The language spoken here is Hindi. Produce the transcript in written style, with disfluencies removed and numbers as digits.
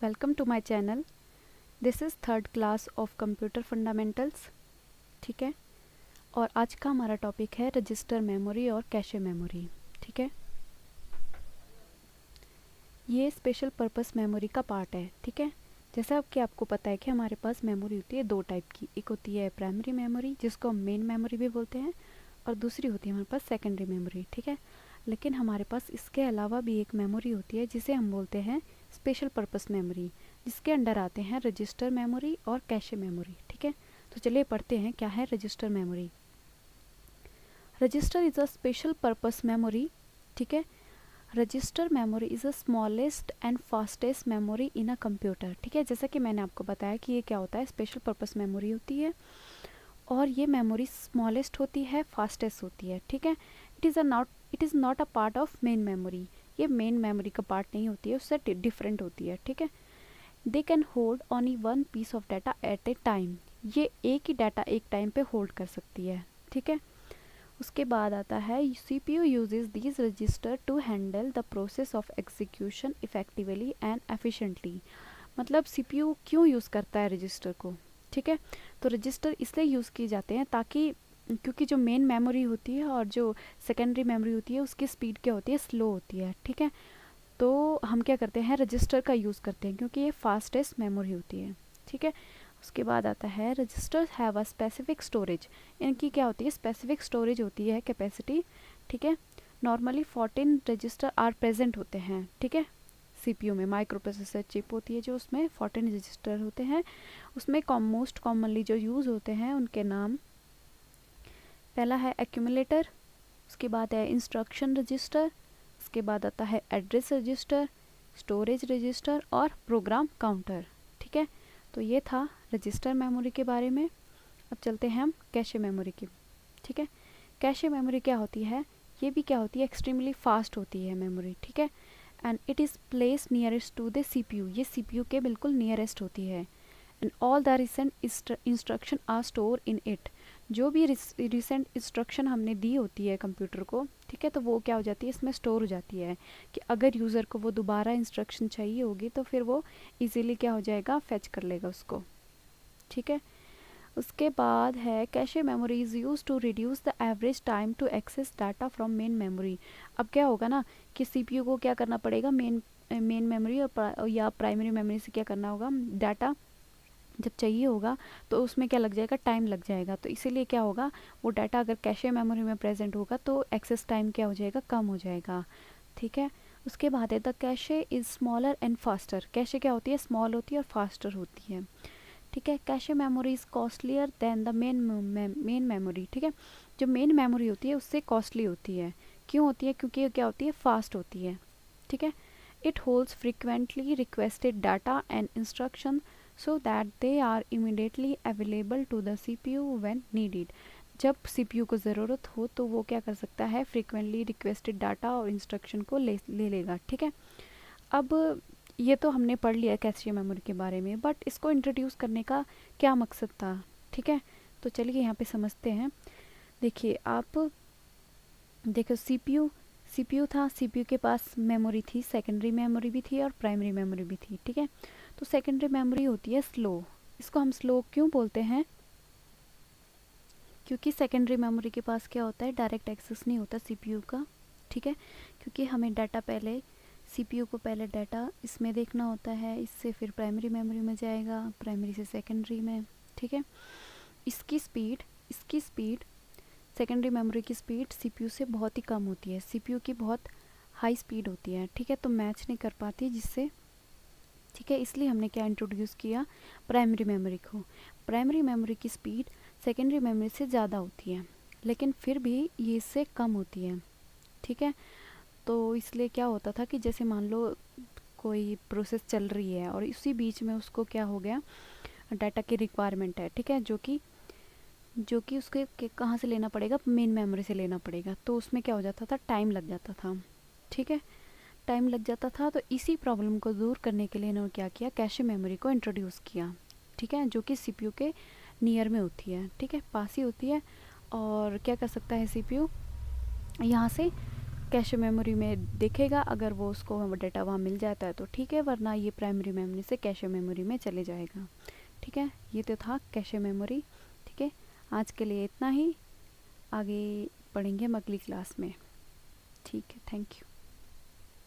Welcome to my channel. This is third class of computer fundamentals. ठीक है, और आज का हमारा टॉपिक है रजिस्टर मेमोरी और कैशे मेमोरी। ठीक है, ये स्पेशल पर्पस मेमोरी का पार्ट है। ठीक है, जैसा कि आपको पता है कि हमारे पास मेमोरी होती है दो टाइप की। एक होती है प्राइमरी मेमोरी, जिसको हम मेन मेमोरी भी बोलते हैं, और दूसरी होती है हमारे पास सेकेंडरी मेमोरी। ठीक है, लेकिन हमारे पास इसके अलावा भी एक मेमोरी होती है जिसे हम बोलते हैं स्पेशल पर्पस मेमोरी, जिसके अंडर आते हैं रजिस्टर मेमोरी और कैशे मेमोरी। ठीक है, तो चलिए पढ़ते हैं क्या है register memory. Register is a special purpose memory. ठीक है, register memory is the smallest and fastest memory in a computer. ठीक है, जैसा कि मैंने आपको बताया कि ये क्या होता है, स्पेशल पर्पस मेमोरी होती है और ये मेमोरी स्मॉलेस्ट होती है, फास्टेस्ट होती है। ठीक है, it is not a part of main memory. ये मेन मेमोरी का पार्ट नहीं होती है, उससे डिफरेंट होती है। ठीक है, they can hold only one piece of data at a time. ये एक ही डाटा एक टाइम पे होल्ड कर सकती है। ठीक है, उसके बाद आता है CPU uses these register to handle the process of execution effectively and efficiently। मतलब CPU क्यों यूज़ करता है रजिस्टर को। ठीक है, तो रजिस्टर इसलिए यूज़ किए जाते हैं ताकि, क्योंकि जो मेन मेमोरी होती है और जो सेकेंडरी मेमोरी होती है उसकी स्पीड क्या होती है, स्लो होती है। ठीक है, तो हम क्या करते हैं, रजिस्टर का यूज़ करते हैं क्योंकि ये फास्टेस्ट मेमोरी होती है। ठीक है, उसके बाद आता है registers have a specific storage. इनकी क्या होती है, स्पेसिफिक स्टोरेज होती है, कैपेसिटी। ठीक है, नॉर्मली 14 रजिस्टर आर प्रेजेंट होते हैं। ठीक है, CPU में माइक्रो प्रोसेसर चिप होती है जो, उसमें 14 रजिस्टर होते हैं। उसमें मोस्ट कॉमनली जो यूज़ होते हैं उनके नाम, पहला है एक्यूमुलेटर, उसके बाद है इंस्ट्रक्शन रजिस्टर, उसके बाद आता है एड्रेस रजिस्टर, स्टोरेज रजिस्टर और प्रोग्राम काउंटर। ठीक है, तो ये था रजिस्टर मेमोरी के बारे में। अब चलते हैं हम कैशे मेमोरी की। ठीक है, कैशे मेमोरी क्या होती है, ये भी क्या होती है, एक्सट्रीमली फास्ट होती है मेमोरी। ठीक है, and it is place nearest to the CPU। ये CPU के बिल्कुल नियरेस्ट होती है। And all the recent instruction are store in it. जो भी रिसेंट इंस्ट्रक्शन हमने दी होती है कंप्यूटर को, ठीक है, तो वो क्या हो जाती है, इसमें स्टोर हो जाती है कि अगर यूज़र को वो दोबारा इंस्ट्रक्शन चाहिए होगी तो फिर वो इजीली क्या हो जाएगा, फेच कर लेगा उसको। ठीक है, उसके बाद है cache memory is use to reduce the average time to access data from main memory. अब क्या होगा ना कि CPU को क्या करना पड़ेगा, मेन मेमोरी या प्राइमरी मेमोरी से क्या करना होगा, डाटा जब चाहिए होगा तो उसमें क्या लग जाएगा, टाइम लग जाएगा। तो इसीलिए क्या होगा, वो डाटा अगर कैशे मेमोरी में प्रेजेंट होगा तो एक्सेस टाइम क्या हो जाएगा, कम हो जाएगा। ठीक है, उसके बाद है the cache is smaller and faster. Cache क्या होती है, स्मॉल होती है और फास्टर होती है। ठीक है, cache memory is costlier then the main memory. ठीक है, जो मेन मेमोरी होती है उससे कॉस्टली होती है। क्यों होती है, क्योंकि क्या होती है, फास्ट होती है। ठीक है, it holds frequently requested data and instruction so that they are immediately available to the CPU when needed। जब CPU को ज़रूरत हो तो वो क्या कर सकता है, फ्रीक्वेंटली रिक्वेस्टेड डाटा और इंस्ट्रक्शन को ले लेगा। ठीक है, अब ये तो हमने पढ़ लिया कैशे मेमोरी के बारे में, बट इसको इंट्रोड्यूस करने का क्या मकसद था। ठीक है, तो चलिए यहाँ पे समझते हैं। देखिए आप, देखो CPU था, CPU के पास मेमोरी थी, सेकेंडरी मेमोरी भी थी और प्राइमरी मेमोरी भी थी। ठीक है, तो सेकेंडरी मेमोरी होती है स्लो। इसको हम स्लो क्यों बोलते हैं, क्योंकि सेकेंडरी मेमोरी के पास क्या होता है, डायरेक्ट एक्सेस नहीं होता CPU का। ठीक है, क्योंकि हमें डाटा पहले, CPU को पहले डाटा इसमें देखना होता है, इससे फिर प्राइमरी मेमोरी में जाएगा, प्राइमरी से सेकेंडरी में। ठीक है, इसकी स्पीड सेकेंडरी मेमोरी की स्पीड CPU से बहुत ही कम होती है। CPU की बहुत हाई स्पीड होती है। ठीक है, तो मैच नहीं कर पाती जिससे। ठीक है, इसलिए हमने क्या इंट्रोड्यूस किया, प्राइमरी मेमोरी को। प्राइमरी मेमोरी की स्पीड सेकेंडरी मेमोरी से ज़्यादा होती है, लेकिन फिर भी ये इससे कम होती है। ठीक है, तो इसलिए क्या होता था कि जैसे मान लो कोई प्रोसेस चल रही है और इसी बीच में उसको क्या हो गया, डाटा की रिक्वायरमेंट है। ठीक है, जो कि उसके कहाँ से लेना पड़ेगा, मेन मेमोरी से लेना पड़ेगा, तो उसमें क्या हो जाता था, टाइम लग जाता था। ठीक है, टाइम लग जाता था, तो इसी प्रॉब्लम को दूर करने के लिए इन्होंने क्या किया, कैशे मेमोरी को इंट्रोड्यूस किया। ठीक है, जो कि CPU के नियर में होती है। ठीक है, पास ही होती है, और क्या कर सकता है CPU, यहाँ से कैशे मेमोरी में देखेगा, अगर वो उसको डाटा वहाँ मिल जाता है तो ठीक है, वरना ये प्राइमरी मेमोरी से कैशे मेमोरी में चले जाएगा। ठीक है, ये तो था कैशे मेमोरी। ठीक है, आज के लिए इतना ही, आगे पढ़ेंगे हम अगली क्लास में। ठीक है, थैंक यू।